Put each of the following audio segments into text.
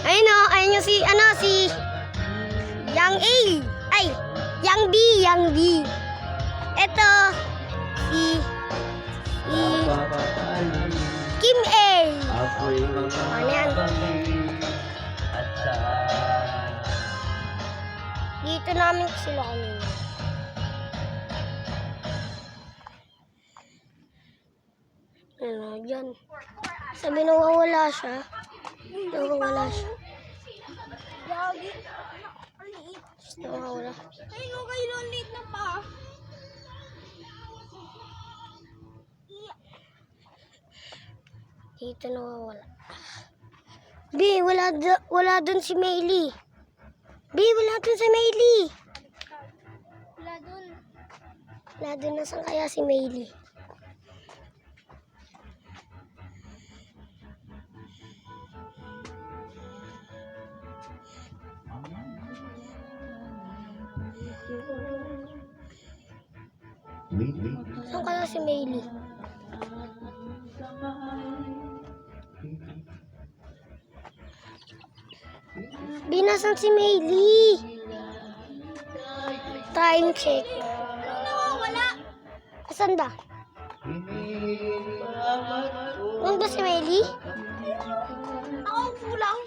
Ayun o, ayun yung si Yang A. Ay, Yang B, Yang B. Ito, si Kim A. Ano yan? Dito namin sila kanina. Ano, dyan. Sabi nawawala siya. Nawawala siya. Nawawala. Ayun o, kayo ang liit na pa. Dito nawawala. B, wala dun si Maylie. B, wala dun si Maylie. Wala dun. Wala dun, nasan kaya si Maylie? Saan kaya si Maylie? Binasan si Maylie. Time check. Nawawala. Asan ba? Nandun si Maylie? Ako ang kulang.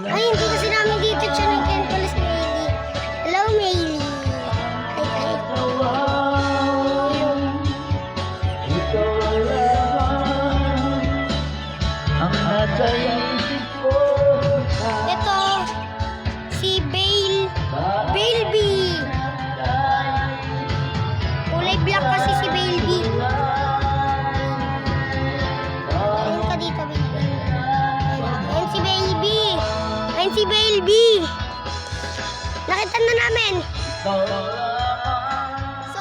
Ay, hindi kasi namin dito siya nagkentala si Maylie. Hello, Maylie. Ay. Ito, si Bailby. Kulay black kasi si Bailby. Ayun ka dito, Bailby. Ayun si Bailby. Ayun si Bailby. Nakita na namin. So,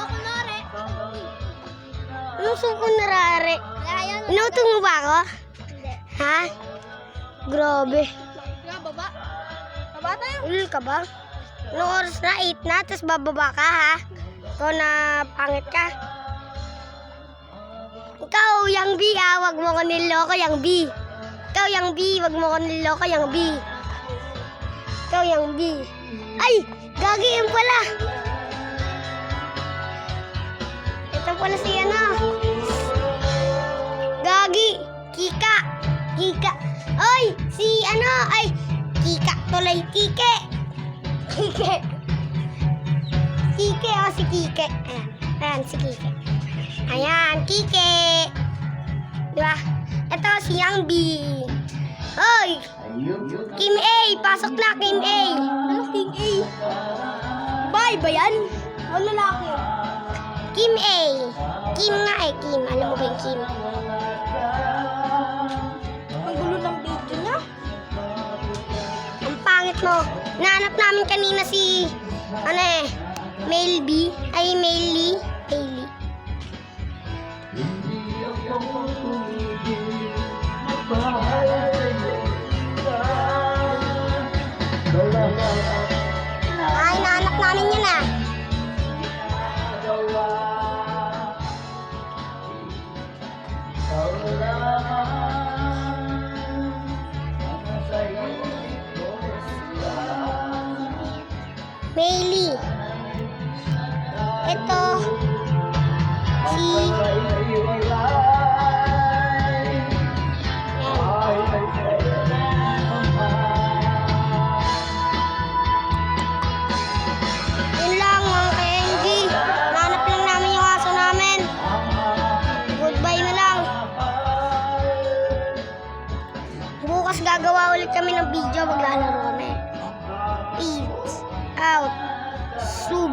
kunwari. Anong suko narari? Ayan. Inutong mo ba ako? Hindi. Ha? Grabe. Nga, baba. Baba tayo. Ulul ka ba? Anong oras na? 8 na, tapos bababa ka ha? Ikaw na pangit ka. Ikaw, Yang B ah, wag mo ko niloko, Yang B. Ikaw, Yang B, wag mo ko niloko, Yang B. Ikaw, Yang B. Ay, gagi yun pala. Ito pala si ano. Gagi, Kika. Oy, si ano, ay, Kika tuloy, Kike. Kike, oh, si Kike. Ayan, si Kike. Ayan, Kike. Diba? Ito, si Yang B. Hoy! Kim A, pasok na, Kim A. Ano, King A? Bye ba yan? O lalaki? Kim A. Kim nga eh, Kim. Alam mo ba yung Kim? Ang gulo ng video niya. Ang pangit mo. Nahanap namin kanina si, ano eh, Maylie. Maylie. Ay, nahanap namin yun ah. Maylie. Ito, si... Yun lang mga ka-NG. Nahanap lang namin yung aso namin. Goodbye na lang. Bukas gagawa ulit kami ng video. Maglalaro kami. Peace out. Sub.